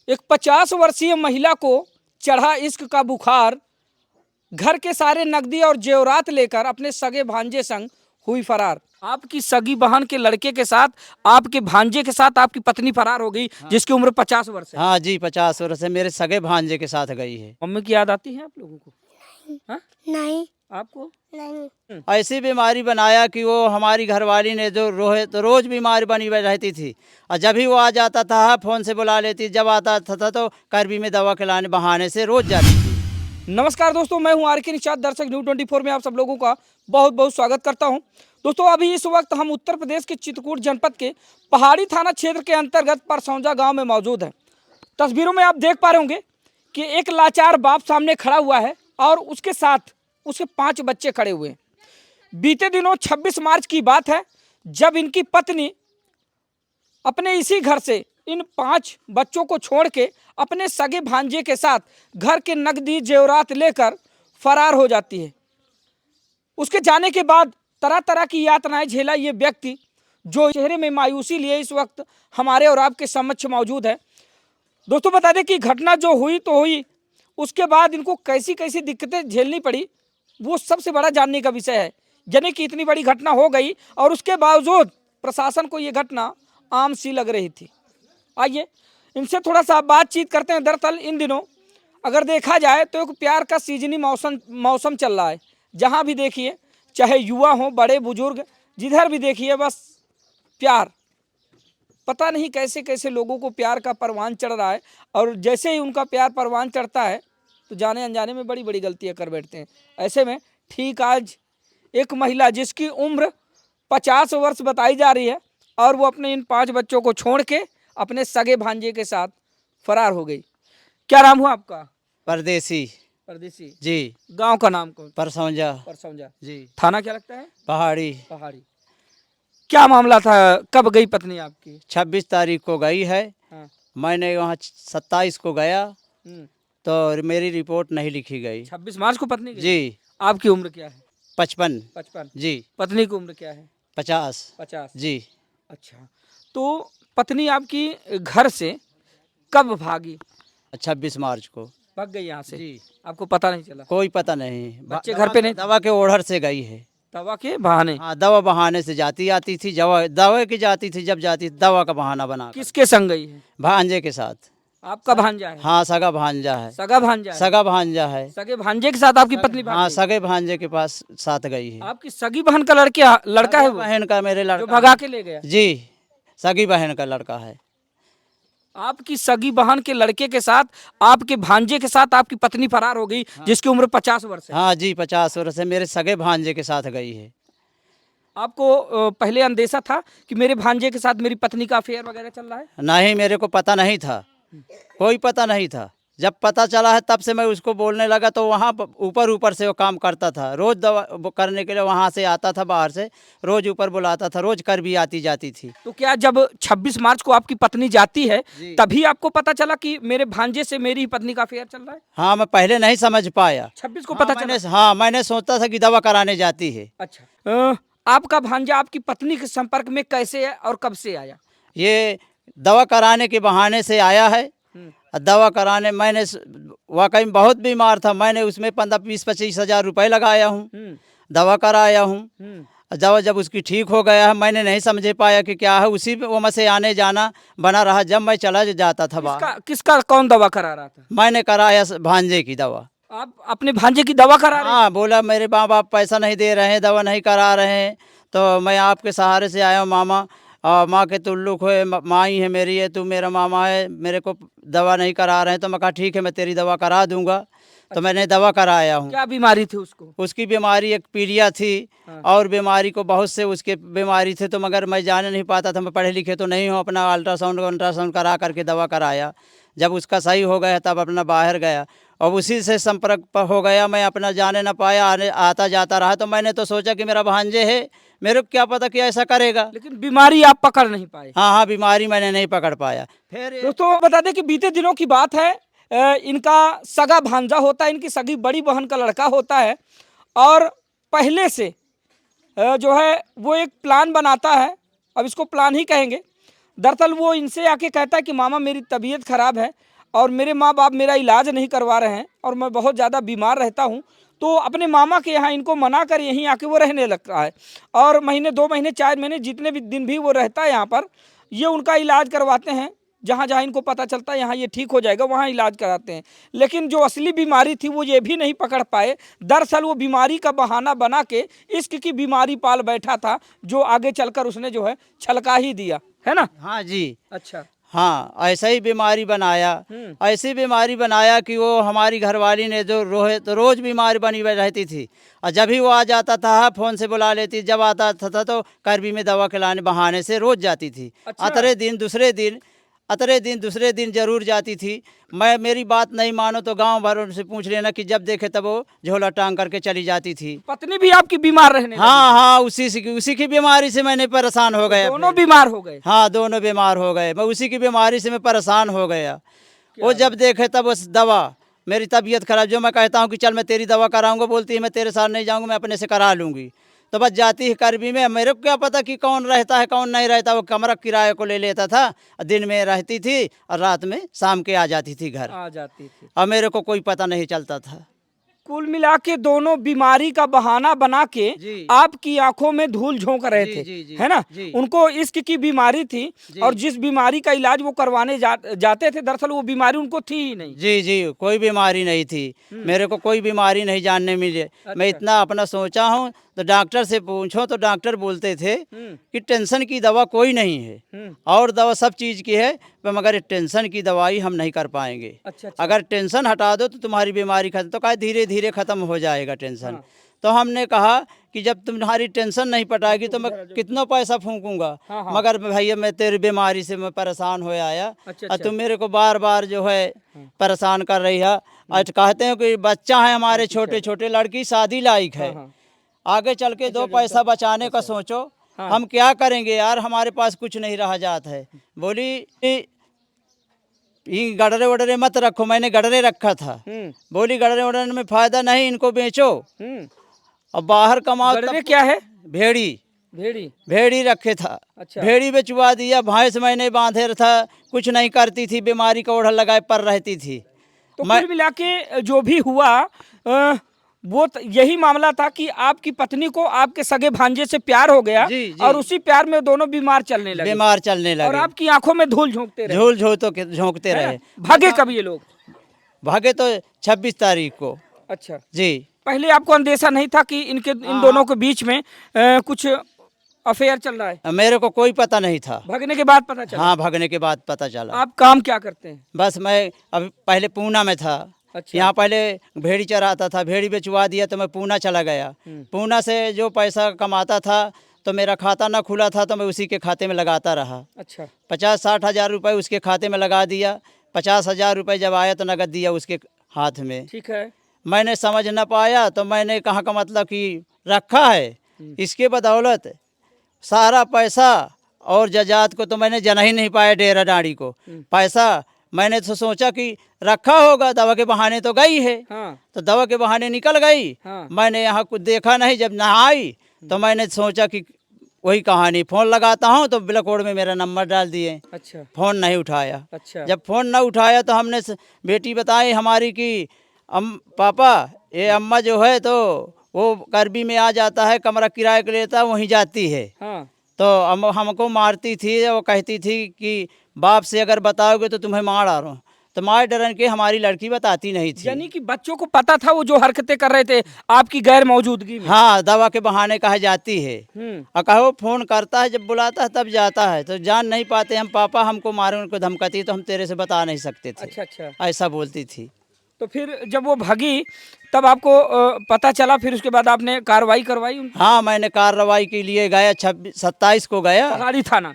एक 50 वर्षीय महिला को चढ़ा इश्क का बुखार, घर के सारे नकदी और जेवरात लेकर अपने सगे भांजे संग हुई फरार। आपकी सगी बहन के लड़के के साथ, आपके भांजे के साथ आपकी पत्नी फरार हो गई, जिसकी उम्र 50 वर्ष है। हाँ जी, 50 वर्ष से मेरे सगे भांजे के साथ गई है। मम्मी की याद आती है आप लोगों को? हाँ? नहीं आपको? नहीं ऐसी बीमारी बनाया कि वो हमारी घरवाली ने जो रोज बीमार बनी रहती थी, और जब भी वो आ जाता था फ़ोन से बुला लेती, जब आता था तो करबी में दवा खिलाने बहाने से रोज जाती थी। नमस्कार दोस्तों, मैं हूं आर.के. निषाद। दर्शक न्यूज़ 24 में आप सब लोगों का बहुत बहुत स्वागत करता हूं। दोस्तों, अभी इस वक्त हम उत्तर प्रदेश के चित्रकूट जनपद के पहाड़ी थाना क्षेत्र के अंतर्गत परसौंजा गांव में मौजूद हैं। तस्वीरों में आप देख पा रहे होंगे कि एक लाचार बाप सामने खड़ा हुआ है और उसके साथ उसके 5 बच्चे खड़े हुए हैं। बीते दिनों 26 मार्च की बात है, जब इनकी पत्नी अपने इसी घर से इन 5 बच्चों को छोड़ के अपने सगे भांजे के साथ घर के नकदी जेवरात लेकर फरार हो जाती है। उसके जाने के बाद तरह तरह की यातनाएं झेला ये व्यक्ति, जो चेहरे में मायूसी लिए इस वक्त हमारे और आपके समक्ष मौजूद है। दोस्तों, बता दें कि घटना जो हुई तो हुई, उसके बाद इनको कैसी कैसी दिक्कतें झेलनी पड़ी, वो सबसे बड़ा जानने का विषय है। यानी कि इतनी बड़ी घटना हो गई और उसके बावजूद प्रशासन को ये घटना आम सी लग रही थी। आइए इनसे थोड़ा सा बातचीत करते हैं। दरअसल इन दिनों अगर देखा जाए तो एक प्यार का सीजनी मौसम चल रहा है। जहाँ भी देखिए, चाहे युवा हो, बड़े बुजुर्ग, जिधर भी देखिए बस प्यार। पता नहीं कैसे कैसे लोगों को प्यार का परवान चढ़ रहा है, और जैसे ही उनका प्यार परवान चढ़ता है तो जाने अनजाने में बड़ी बड़ी गलतियां कर बैठते हैं। ऐसे में ठीक आज एक महिला जिसकी उम्र 50 वर्ष बताई जा रही है, और वो अपने इन 5 बच्चों को छोड़ के अपने सगे भांजे के साथ फरार हो गई। क्या नाम हुआ आपका? परदेसी परदेसी जी, गांव का नाम कौन? परसौंजा परसौंजा। जी, थाना क्या लगता है? पहाड़ी। पहाड़ी। क्या मामला था, कब गई पत्नी आपकी? 26 तारीख को गई है। हाँ। मैंने वहाँ 27 को गया हम्म। तो मेरी रिपोर्ट नहीं लिखी गई। 26 मार्च को पत्नी गई? जी, आपकी उम्र क्या है? 55 55। जी, पत्नी की उम्र क्या है? 50 50। जी। अच्छा, तो पत्नी आपकी घर से कब भागी? 26 मार्च को भाग गई यहाँ से? जी, आपको पता नहीं चला? कोई पता नहीं। बच्चे घर पे नहीं थे? दवा के ओढ़र से गई है। दवा के बहाने? हाँ, दवा बहाने से जाती आती थी, दवा की जाती थी, जब जाती दवा का बहाना बना किसके संग गई है? भांजे के साथ। आपका भांजा है? हाँ, सगा भांजा है। सगा भांजा है? सगा भांजा है। सगे भांजे के साथ आपकी पत्नी भाग हाँ, गई? सगे भांजे के पास साथ गई है। आपकी सगी बहन का लड़का है वो, बहन का मेरे जो लड़का भगा के ले गया? जी, सगी बहन का लड़का है। आपकी सगी बहन के लड़के के साथ, आपके भांजे के साथ आपकी पत्नी फरार हो गई, जिसकी उम्र 50 वर्ष है। हाँ जी, 50 वर्ष से मेरे सगे भांजे के साथ गई है। आपको पहले अंदेशा था कि मेरे भांजे के साथ मेरी पत्नी का अफेयर वगैरह चल रहा है? नहीं, मेरे को पता नहीं था, कोई पता नहीं था। जब पता चला है तब से मैं उसको बोलने लगा, तो वहाँ ऊपर ऊपर से वो काम करता था। रोज दवा करने के लिए वहाँ से आता था, बाहर से रोज ऊपर बुलाता था, रोज कर भी आती जाती थी। तो क्या जब 26 मार्च को आपकी पत्नी जाती है, तभी आपको पता चला कि मेरे भांजे से मेरी ही पत्नी का अफेयर चल रहा है? हाँ, मैं पहले नहीं समझ पाया। 26 को पता चला? हाँ, मैंने सोचा था कि दवा कराने जाती है। अच्छा, आपका भांजा आपकी पत्नी के संपर्क में कैसे है और कब से आया? ये दवा कराने के बहाने से आया है। दवा कराने मैंने वाकई में बहुत बीमार था, मैंने उसमें 15-20-25 हज़ार रुपये लगाया हूँ, दवा कराया हूँ। दवा जब उसकी ठीक हो गया है, मैंने नहीं समझ पाया कि क्या है, उसी में से आने जाना बना रहा। जब मैं चला जाता था बाहर। किसका कौन दवा करा रहा था? मैंने कराया भांजे की दवा। आप अपने भांजे की दवा करा रहे हैं? हाँ, बोला मेरे माँ बाप पैसा नहीं दे रहे हैं, दवा नहीं करा रहे हैं, तो मैं आपके सहारे से आया हूँ मामा। और माँ के तुल्लुक है, माँ ही है मेरी है, तू मेरा मामा है, मेरे को दवा नहीं करा रहे हैं। तो मैं कहा ठीक है, मैं तेरी दवा करा दूंगा। तो मैंने दवा कराया हूँ। क्या बीमारी थी उसको? उसकी बीमारी एक पीलिया थी। हाँ। और बीमारी को बहुत से उसके बीमारी थे, तो मगर मैं जान नहीं पाता था, मैं पढ़े लिखे तो नहीं हूँ। अपना अल्ट्रासाउंड करा करके दवा कराया। जब उसका सही हो गया तब अपना बाहर गया, और उसी से संपर्क हो गया। मैं अपना जाने ना पाया, आता जाता रहा। तो मैंने तो सोचा कि मेरा भांजे है, मेरे को क्या पता कि ऐसा करेगा। लेकिन बीमारी आप पकड़ नहीं पाए? हाँ, बीमारी मैंने नहीं पकड़ पाया। फिर दोस्तों, बता दें कि बीते दिनों की बात है, इनका सगा भांजा होता है, इनकी सगी बड़ी बहन का लड़का होता है, और पहले से जो है वो एक प्लान बनाता है। अब इसको प्लान ही कहेंगे। दरअसल वो इनसे आके कहता है कि मामा मेरी तबीयत खराब है, और मेरे माँ बाप मेरा इलाज नहीं करवा रहे हैं और मैं बहुत ज़्यादा बीमार रहता हूँ, तो अपने मामा के यहाँ इनको मना कर यहीं आके वो रहने लग रहा है। और महीने 2 महीने 4 महीने जितने भी दिन भी वो रहता है यहाँ पर, ये उनका इलाज करवाते हैं। जहाँ जहाँ इनको पता चलता है यहाँ ये ठीक हो जाएगा वहाँ इलाज कराते हैं। लेकिन जो असली बीमारी थी वो ये भी नहीं पकड़ पाए। दरअसल वो बीमारी का बहाना बना के इश्क की बीमारी पाल बैठा था, जो आगे चलकर उसने जो है छलका ही दिया, है ना? हाँ जी। अच्छा। हाँ, ऐसा ही बीमारी बनाया। ऐसी बीमारी बनाया कि वो हमारी घरवाली ने जो रोज़ बीमारी बनी हुई रहती थी, और जब भी वो आ जाता था फ़ोन से बुला लेती, जब आता था तो करबी में दवा खिलाने बहाने से रोज़ जाती थी। अच्छा। अतरे दिन दूसरे दिन ज़रूर जाती थी। मैं मेरी बात नहीं मानो तो गांव भर उनसे पूछ लेना कि जब देखे तब वो झोला टांग करके चली जाती थी। पत्नी भी आपकी बीमार रहने लगी? हाँ हाँ, उसी की बीमारी से मैंने परेशान हो गया। दोनों बीमार हो गए? हाँ, दोनों बीमार हो गए। मैं उसी की बीमारी से मैं परेशान हो गया। वो जब देखे तब उस दवा, मेरी तबीयत खराब, जो मैं कहता हूँ कि चल मैं तेरी दवा कराऊंगा, बोलती है मैं तेरे साथ नहीं जाऊंगा, मैं अपने से करा लूँगी। तो बस जाती है करबी में। मेरे को क्या पता कि कौन रहता है कौन नहीं रहता। वो कमरा किराए को ले लेता था, दिन में रहती थी और रात में शाम के आ जाती थी घर। आ जाती थी। और मेरे को कोई पता नहीं चलता था। कुल मिला के दोनों बीमारी का बहाना बना के जी। आपकी आंखों में धूल झोंक रहे जी, थे, जी, जी, है ना? जी। उनको इश्क की बीमारी थी और जिस बीमारी का इलाज वो करवाने जाते थे, दरअसल वो बीमारी उनको थी ही नहीं। जी जी, कोई बीमारी नहीं थी। मेरे को कोई बीमारी नहीं जानने मिली। मैं इतना अपना सोचा हूँ तो डॉक्टर से पूछो तो डॉक्टर बोलते थे कि टेंशन की दवा कोई नहीं है, और दवा सब चीज़ की है, पर मगर टेंशन की दवाई हम नहीं कर पाएंगे। अच्छा। अगर टेंशन हटा दो तो तुम्हारी बीमारी खत्म, तो कहा धीरे धीरे ख़त्म हो जाएगा टेंशन। तो हमने कहा कि जब तुम्हारी टेंशन नहीं पटाएगी तो मैं कितना पैसा फूंकूंगा। मगर भैया मैं तेरी बीमारी से मैं परेशान हो आया, और तुम मेरे को बार बार जो है परेशान कर रही है। आज कहते हैं कि बच्चा है हमारे छोटे छोटे, लड़की शादी लायक है, आगे चल के 2 पैसा बचाने का सोचो। हम क्या करेंगे यार, हमारे पास कुछ नहीं रहा जात है। बोली ये गडरे वडरे मत रखो, मैंने गडरे रखा था। बोली गडरे वडरे में फायदा नहीं, इनको बेचो और बाहर कमाओ। गडरे क्या है? भेड़ी। भेड़ी रखे था। अच्छा। भेड़ी बेचवा दिया। भैंस मैंने बांधे था, कुछ नहीं करती थी, बीमारी का ओढ़ लगाए पर रहती थी। तो कुल मिला के जो भी हुआ वो यही मामला था कि आपकी पत्नी को आपके सगे भांजे से प्यार हो गया। जी, जी। और उसी प्यार में दोनों बीमार चलने लगे और आपकी आंखों में धूल झोंकते रहे। झोंकते रहे। भागे कब ये लोग? भागे तो 26 तारीख को। अच्छा जी। पहले आपको अंदेशा नहीं था कि इन दोनों के बीच में कुछ अफेयर चल रहा है? मेरे को कोई पता नहीं था। भागने के बाद पता चला? हाँ, भागने के बाद पता चला। आप काम क्या करते हैं? बस मैं अभी पहले पूना में था। अच्छा। यहाँ पहले भेड़ी चराता था, भेड़ी बेचवा दिया तो मैं पूना चला गया। पूना से जो पैसा कमाता था तो मेरा खाता ना खुला था तो मैं उसी के खाते में लगाता रहा। अच्छा। 50-60 हज़ार रुपये उसके खाते में लगा दिया। 50 हज़ार रुपये जब आया तो नगद दिया उसके हाथ में। ठीक है। मैंने समझ न पाया तो मैंने कहा का मतलब कि रखा है, इसके बदौलत सारा पैसा और जजात को तो मैंने जना ही नहीं पाया। डेरा डाड़ी को पैसा मैंने तो सोचा कि रखा होगा, दवा के बहाने तो गई है। तो दवा के बहाने निकल गई। मैंने यहाँ कुछ देखा नहीं। जब नहाई तो मैंने सोचा कि वही कहानी, फ़ोन लगाता हूँ तो ब्लैकबोर्ड में मेरा नंबर डाल दिए। अच्छा। फ़ोन नहीं उठाया। अच्छा। जब फ़ोन न उठाया तो हमने बेटी बताई हमारी कि पापा ये अम्मा जो है तो वो करबी में आ जाता है, कमरा किराए के लेता, वहीं जाती है। तो हमको मारती थी। वो कहती थी कि बाप से अगर बताओगे तो तुम्हें मार डालो। तो मार डरन के हमारी लड़की बताती नहीं थी। यानी कि बच्चों को पता था वो जो हरकतें कर रहे थे आपकी गैर मौजूदगी में? हाँ, दवा के बहाने कहा जाती है। और कहो फोन करता है, जब बुलाता है तब जाता है। तो जान नहीं पाते हम, पापा हमको मारे, उनको धमकाती तो हम तेरे से बता नहीं सकते थे। अच्छा। ऐसा बोलती थी। तो फिर जब वो भागी तब आपको पता चला, फिर उसके बाद आपने कार्रवाई करवाई? हाँ, मैंने कार्रवाई के लिए गया। 27 को गया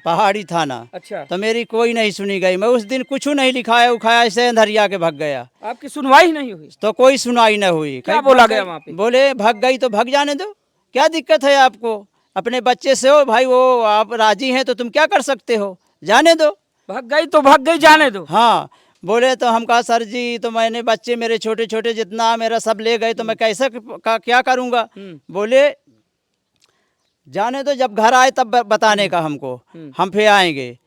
पहाड़ी थाना। अच्छा। तो मेरी कोई नहीं सुनी गई। मैं उस दिन कुछ नहीं लिखाया उखाया, ऐसे अंधरिया के भाग गया। आपकी सुनवाई नहीं हुई? तो कोई सुनवाई नहीं हुई। क्या बोला गया वहाँ पे? बोले भाग गई तो भाग जाने दो, क्या दिक्कत है आपको? अपने बच्चे से हो भाई, वो आप राजी हैं तो तुम क्या कर सकते हो, जाने दो। भाग गई तो भाग गई, जाने दो। हाँ। बोले तो हम कहा सर जी तो मैंने बच्चे मेरे छोटे छोटे जितना मेरा सब ले गए तो मैं कैसे क्या करूँगा। बोले जाने दो, जब घर आए तब बताने का हमको, हम फिर आएंगे।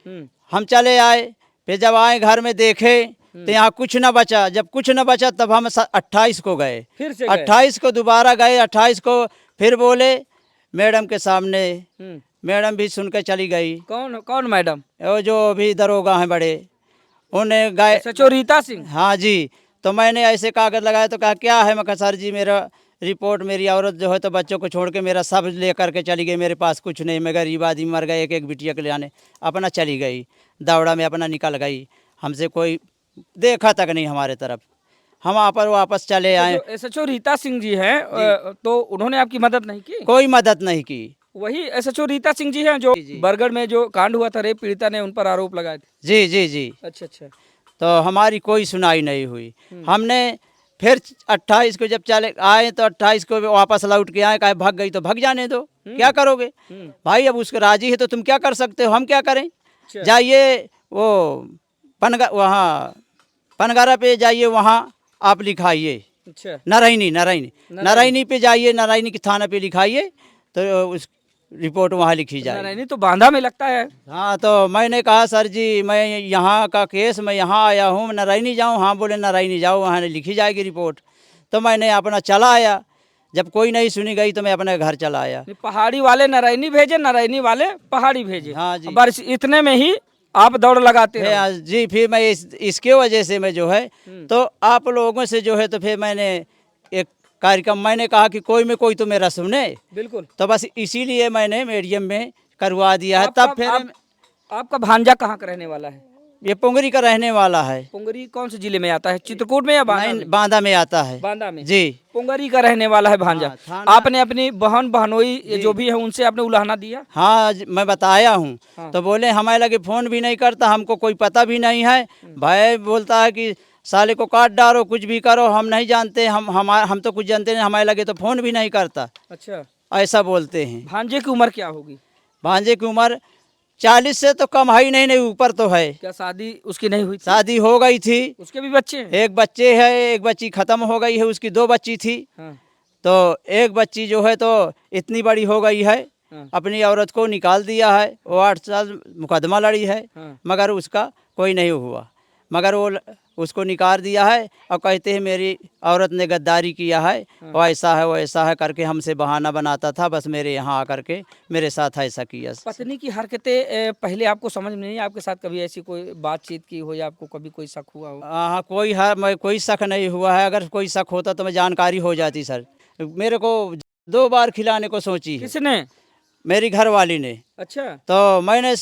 हम चले आए। फिर जब आए घर में देखे तो यहाँ कुछ न बचा। जब कुछ न बचा तब हम 28 को गए, फिर से गए? 28 को दोबारा गए। 28 को फिर बोले मैडम के सामने, मैडम भी सुन के चली गई। कौन कौन मैडम? वो जो अभी दरोगा हैं बड़े, उन्हें गए। सचो रीता सिंह? हाँ जी। तो मैंने ऐसे कागज़ लगाया तो कहा क्या है? मैं कहा सर जी मेरा रिपोर्ट, मेरी औरत जो है तो बच्चों को छोड़ के मेरा सब ले करके चली गई, मेरे पास कुछ नहीं, मैं गरीब आदमी मर गए, एक एक बिटिया के ले आने अपना चली गई, दौड़ा में अपना निकल गई, हमसे कोई देखा तक नहीं हमारे तरफ। हम वहाँ पर वापस चले आए, एसएचओ रीता सिंह जी हैं, तो उन्होंने आपकी मदद नहीं की? कोई मदद नहीं की। वही एसएचओ रीता सिंह जी हैं जो जी। बरगढ़ में जो कांड हुआ था, रेप पीड़िता ने उन पर आरोप लगाए थे? जी जी जी। अच्छा अच्छा। तो हमारी कोई सुनाई नहीं हुई। हमने फिर 28 को जब चले आए तो 28 को वापस लौट के आए, कहा भाग गई तो भाग जाने दो, क्या करोगे भाई? अब उसको राजी है तो तुम क्या कर सकते हो, हम क्या करें? जाइए वो वहाँ पनगारा पे जाइए, वहाँ आप लिखाइए। अच्छा। नारायणी पे जाइए, नारायणी की थाना पे लिखाइए तो उस रिपोर्ट वहाँ लिखी जाए। नारायणी तो बांधा में लगता है। हाँ, तो मैंने कहा सर जी मैं यहाँ का केस, मैं यहाँ आया हूँ, नारायणी जाऊँ? हाँ, बोले नारायणी जाओ, वहाँ लिखी जाएगी रिपोर्ट। तो मैंने अपना चला आया। जब कोई नहीं सुनी गई तो मैं अपने घर चला आया। पहाड़ी वाले नारायणी भेजे, नारायणी वाले पहाड़ी भेजे। हाँ जी। बस इतने में ही आप दौड़ लगाते हैं? जी। फिर मैं इसके वजह से मैं जो है तो आप लोगों से जो है तो फिर मैंने एक कार्यक्रम, मैंने कहा कि कोई में कोई तो मेरा सुने। बिल्कुल। तो बस इसीलिए मैंने मीडियम में करवा दिया है। तब फिर आपका भांजा कहाँ का रहने वाला है? ये पुंगरी का रहने वाला है। पुंगरी कौन से जिले में आता है? चित्रकूट में या बांदा में? बांदा में आता है। बांदा में जी। पुंगरी का रहने वाला है भांजा। हाँ, आपने अपनी बहन बहनोई जो भी है उनसे आपने उलाहना दिया? हाँ, मैं बताया हूँ। हाँ। तो बोले हमारे लगे फ़ोन भी नहीं करता, हमको कोई पता भी नहीं है। भाई बोलता है कि साले को काट डालो, कुछ भी करो, हम नहीं जानते, हम तो कुछ जानते नहीं, हमारे लगे तो फ़ोन भी नहीं करता। अच्छा। ऐसा बोलते हैं। भांजे की उम्र क्या होगी? भांजे की उम्र 40 से तो कम है ही नहीं, ऊपर तो है। क्या शादी उसकी नहीं हुई थी? शादी हो गई थी, उसके भी बच्चे हैं? एक बच्चे है, एक बच्ची ख़त्म हो गई है, उसकी 2 बच्ची थी। हाँ। तो एक बच्ची जो है तो इतनी बड़ी हो गई है, हाँ। अपनी औरत को निकाल दिया है। वो 8 साल मुकदमा लड़ी है। हाँ। मगर उसका कोई नहीं हुआ, मगर वो उसको निकाल दिया है और कहते हैं मेरी औरत ने गद्दारी किया है। वो ऐसा है, वो ऐसा है करके हमसे बहाना बनाता था, बस मेरे यहाँ आकर के मेरे साथ ऐसा किया। पत्नी की हरकतें पहले आपको समझ में नहीं, आपके साथ कभी ऐसी कोई बातचीत की हो या आपको कभी कोई शक हुआ हो? हाँ, कोई शक नहीं हुआ है। अगर कोई शक होता तो मैं जानकारी हो जाती सर। मेरे को 2 बार खिलाने को सोची है। किसने? मेरी घर वाली ने। अच्छा। तो मैंने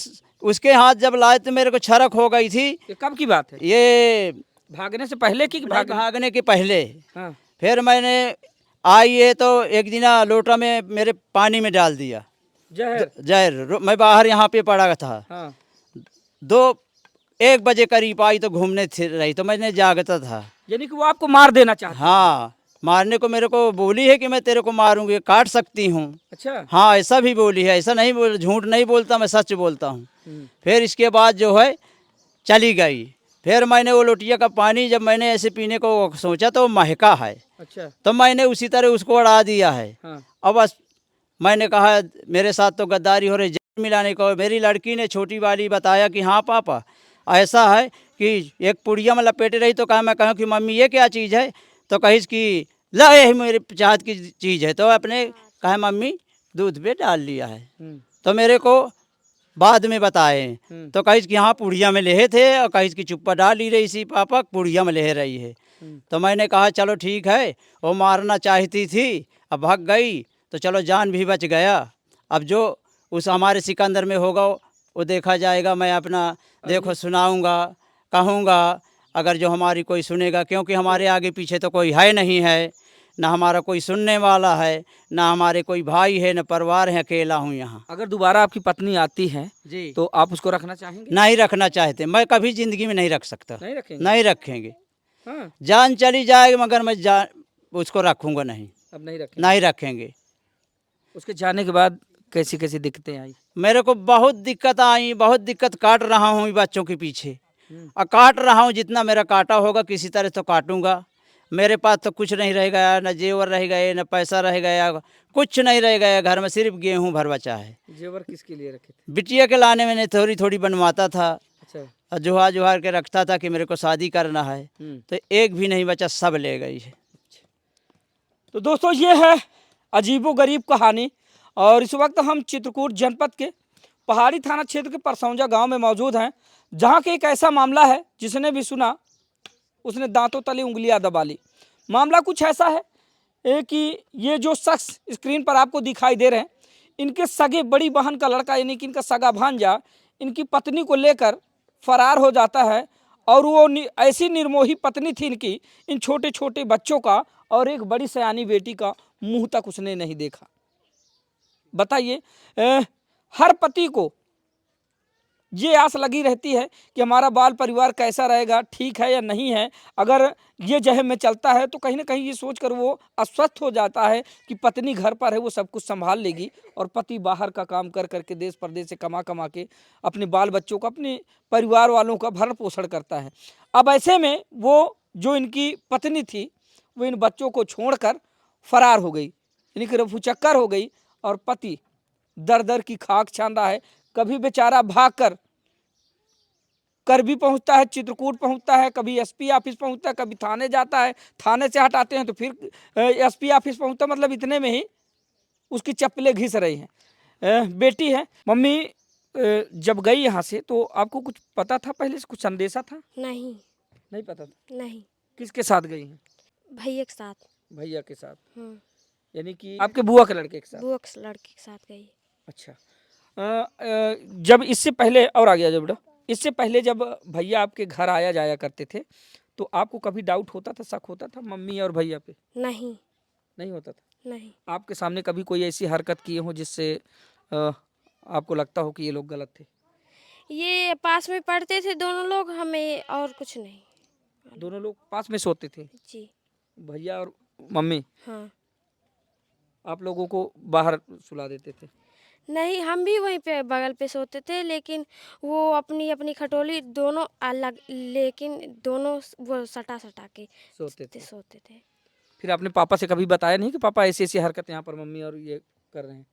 उसके हाथ जब लाए तो मेरे को छरक हो गई थी। ये कब की बात है? ये भागने से पहले की? भागने के पहले। हाँ। फिर मैंने आई है तो एक दिन लोटा में मेरे पानी में डाल दिया जहर। मैं बाहर यहाँ पे पड़ा था। हाँ। 1 बजे करीब आई तो घूमने रही तो मैंने जागता था। यानी कि वो आपको मार देना चाहती? हाँ, मारने को मेरे को बोली है कि मैं तेरे को मारूंगी, काट सकती हूँ। अच्छा। हाँ, ऐसा भी बोली है। ऐसा नहीं झूठ नहीं बोलता, मैं सच बोलता हूँ। फिर इसके बाद जो है चली गई। फिर मैंने वो लोटिया का पानी जब मैंने ऐसे पीने को सोचा तो महका है। अच्छा। तो मैंने उसी तरह उसको उड़ा दिया है। हाँ। अब बस मैंने कहा मेरे साथ तो गद्दारी हो रही, जेल मिलाने को। मेरी लड़की ने छोटी वाली बताया कि हाँ पापा ऐसा है कि एक पुड़िया में लपेटे रही। तो कहा, मैं कहूँ कि मम्मी ये क्या चीज़ है? तो कहिस कि ला यही मेरे चाहत की चीज़ है। तो अपने कहा मम्मी दूध पे डाल लिया है। तो मेरे को बाद में बताए। तो कहिस कि हाँ पुड़िया में लेहे थे, और कहिस कि चुप्पा डाल ही रही सी पापा, पुड़िया में ले रही है। तो मैंने कहा चलो ठीक है, वो मारना चाहती थी, अब भाग गई तो चलो जान भी बच गया। अब जो उस हमारे सिकंदर में होगा वो देखा जाएगा। मैं अपना देखो सुनाऊंगा, कहूँगा, अगर जो हमारी कोई सुनेगा, क्योंकि हमारे आगे पीछे तो कोई है नहीं है, ना हमारा कोई सुनने वाला है, ना हमारे कोई भाई है, ना परिवार है, अकेला हूँ यहाँ। अगर दोबारा आपकी पत्नी आती है जी तो आप उसको रखना चाहेंगे? नहीं रखना चाहते, मैं कभी ज़िंदगी में नहीं रख सकता। नहीं रखेंगे? नहीं रखेंगे। हाँ। जान चली जाएगी मगर मैं उसको रखूँगा नहीं। अब नहीं रखेंगे? नहीं रखेंगे। उसके जाने के बाद कैसी कैसी दिक्कतें आई? मेरे को बहुत दिक्कत आई, बहुत दिक्कत काट रहा हूँ बच्चों के पीछे, और काट रहा हूँ जितना मेरा काटा होगा, किसी तरह तो काटूंगा। मेरे पास तो कुछ नहीं रह गया, न जेवर रह गए, न पैसा रह गया, कुछ नहीं रह गया। घर में सिर्फ गेहूँ भर बचा है। जेवर किसके लिए रखे थे? बिटिया के लाने मैंने थोड़ी थोड़ी बनवाता था। अच्छा। और जुहा जुहार के रखता था कि मेरे को शादी करना है, तो एक भी नहीं बचा, सब ले गई है। तो दोस्तों ये है अजीबोगरीब कहानी। और इस वक्त हम चित्रकूट जनपद के पहाड़ी थाना क्षेत्र के परसौंजा गांव में मौजूद हैं, जहां के एक ऐसा मामला है जिसने भी सुना उसने दांतों तले उंगलियां दबा ली। मामला कुछ ऐसा है कि ये जो शख्स स्क्रीन पर आपको दिखाई दे रहे हैं, इनके सगे बड़ी बहन का लड़का यानी कि इनका सगा भांजा इनकी पत्नी को लेकर फरार हो जाता है। और वो ऐसी निर्मोही पत्नी थी इनकी, इन छोटे छोटे बच्चों का और एक बड़ी सयानी बेटी का मुंह तक उसने नहीं देखा। बताइए, हर पति को ये आस लगी रहती है कि हमारा बाल परिवार कैसा रहेगा, ठीक है या नहीं है। अगर ये जहर में चलता है तो कहीं ना कहीं ये सोचकर वो अस्वस्थ हो जाता है कि पत्नी घर पर है, वो सब कुछ संभाल लेगी, और पति बाहर का काम कर करके देश परदेश से कमा कमा के अपने बाल बच्चों का, अपने परिवार वालों का भरण पोषण करता है। अब ऐसे में वो जो इनकी पत्नी थी वो इन बच्चों को छोड़कर फरार हो गई, इनकी रफूचक्कर हो गई। और पति दर दर की खाक छांदा है। कभी बेचारा भाग कर भी पहुंचता है, चित्रकूट पहुंचता है, कभी एसपी ऑफिस पहुंचता है, कभी थाने जाता है, थाने से हटाते हैं तो फिर एसपी ऑफिस पहुंचता, मतलब इतने में ही उसकी चप्पलें घिस रही हैं। बेटी है। मम्मी जब गई यहाँ से तो आपको कुछ पता था, पहले से कुछ संदेशा था? नहीं। नहीं पता था। नहीं। किसके साथ गई हैं? भैया के साथ। भैया के साथ, हाँ। यानी कि आपके बुआ के लड़के के साथ? बुआ के लड़के के साथ गई। अच्छा। जब इससे पहले, और आ गया जब बेटा, इससे पहले जब भैया आपके घर आया जाया करते थे तो आपको कभी डाउट होता था, शक होता था मम्मी और भैया पे? नहीं। नहीं होता था। नहीं। आपके सामने कभी कोई ऐसी हरकत किए हो जिससे आपको लगता हो कि ये लोग गलत थे? ये पास में पढ़ते थे दोनों लोग, हमें और कुछ नहीं। दोनों लोग पास में सोते थे, जी। भैया और मम्मी? हाँ। आप लोगों को बाहर सुला देते थे? नहीं, हम भी वहीं पे बगल पे सोते थे, लेकिन वो अपनी अपनी खटोली दोनों अलग, लेकिन दोनों वो सटा सटा के सोते थे। सोते थे। फिर आपने पापा से कभी बताया नहीं कि पापा ऐसी ऐसी हरकत यहाँ पर मम्मी और ये कर रहे हैं?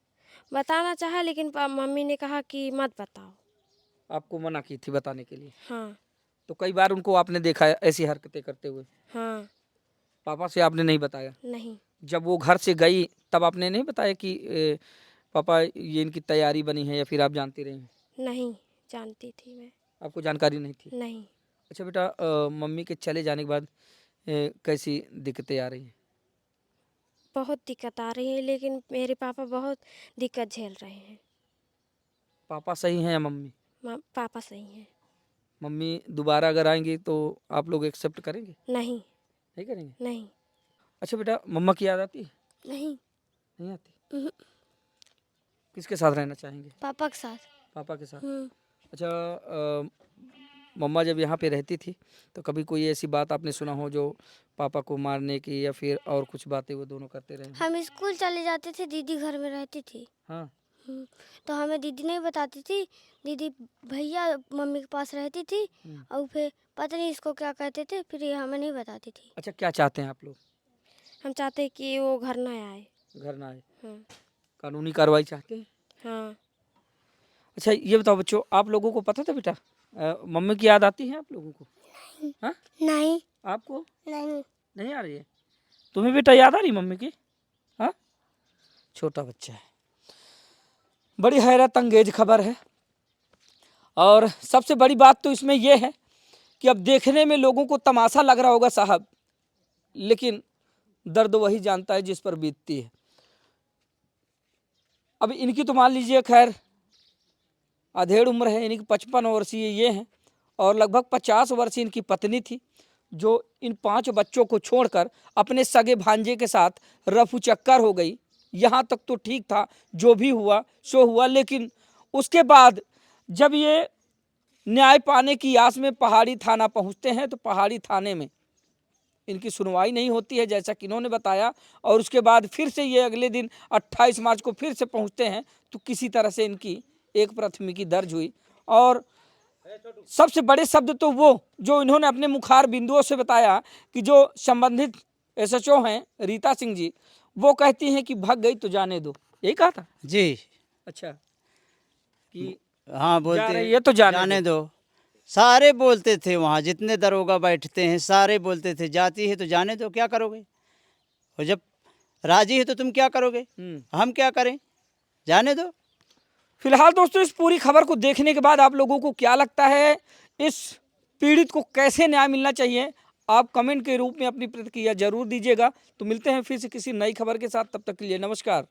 बताना चाहा, लेकिन मम्मी ने कहा कि मत बताओ। आपको मना की थी बताने के लिए? हाँ। तो कई बार उनको आपने देखा है ऐसी हरकतें करते हुए? हाँ। पापा से आपने नहीं बताया? नहीं। जब वो घर से गई तब आपने नहीं बताया कि पापा ये इनकी तैयारी बनी है, या फिर आप जानती रही? नहीं जानती थी मैं। आपको जानकारी नहीं थी? नहीं। अच्छा बेटा, मम्मी के चले जाने के बाद कैसी दिक्कतें आ रही हैं? बहुत दिक्कत आ रही है, लेकिन मेरे पापा बहुत दिक्कत झेल रहे हैं। पापा सही हैं या मम्मी? पापा सही हैं। मम्मी दोबारा अगर आएंगी तो आप लोग एक्सेप्ट करेंगे? नहीं। नहीं करेंगे? नहीं। अच्छा बेटा, मम्मा की याद आती है? नहीं। नहीं आती? किसके साथ रहना चाहेंगे? पापा के साथ। पापा के साथ। अच्छा, मम्मा जब यहाँ पे रहती थी तो कभी कोई ऐसी बात आपने सुना हो जो पापा को मारने की, या फिर और कुछ बातें वो दोनों करते रहे? हम स्कूल चले जाते थे, दीदी घर में रहती थी। हाँ। तो हमें दीदी नहीं बताती थी, दीदी भैया मम्मी के पास रहती थी, और फिर पता नहीं इसको क्या कहते थे, फिर ये हमें नहीं बताती थी। अच्छा, क्या चाहते हैं आप लोग? हम चाहते हैं कि वो घर ना आए। घर ना आए? हाँ। कानूनी कार्रवाई चाहते हैं? हाँ। अच्छा ये बताओ बच्चों, आप लोगों को पता था बेटा मम्मी की याद आती है आप लोगों को? हाँ? नहीं। आपको नहीं। नहीं आ रही है? तुम्हें बेटा याद आ रही मम्मी की? हाँ, छोटा बच्चा है। बड़ी हैरत अंगेज खबर है। और सबसे बड़ी बात तो इसमें यह है कि अब देखने में लोगों को तमाशा लग रहा होगा साहब, लेकिन दर्द वही जानता है जिस पर बीतती है। अब इनकी तो मान लीजिए खैर अधेड़ उम्र है, इनकी 55 वर्षीय ये हैं, और लगभग 50 वर्षीय इनकी पत्नी थी, जो इन 5 बच्चों को छोड़कर अपने सगे भांजे के साथ रफू चक्कर हो गई। यहाँ तक तो ठीक था, जो भी हुआ सो हुआ, लेकिन उसके बाद जब ये न्याय पाने की आस में पहाड़ी थाना पहुँचते हैं तो पहाड़ी थाने में इनकी सुनवाई नहीं होती है जैसा कि इन्होंने बताया। और उसके बाद फिर से ये अगले दिन 28 मार्च को फिर से पहुँचते हैं तो किसी तरह से इनकी एक प्राथमिकी दर्ज हुई। और सबसे बड़े शब्द तो वो जो इन्होंने अपने मुखार बिंदुओं से बताया कि जो संबंधित एसएचओ हैं रीता सिंह जी, वो कहती हैं कि भाग गई तो जाने दो, यही कहा था जी। अच्छा कि हाँ, जा बोलते रही है तो जाने जाने दो, सारे बोलते थे, वहाँ जितने दरोगा बैठते हैं सारे बोलते थे, जाती है तो जाने दो, क्या करोगे, और जब राजी है तो तुम क्या करोगे, हम क्या करें, जाने दो। फिलहाल दोस्तों इस पूरी खबर को देखने के बाद आप लोगों को क्या लगता है, इस पीड़ित को कैसे न्याय मिलना चाहिए, आप कमेंट के रूप में अपनी प्रतिक्रिया जरूर दीजिएगा। तो मिलते हैं फिर से किसी नई खबर के साथ, तब तक के लिए नमस्कार।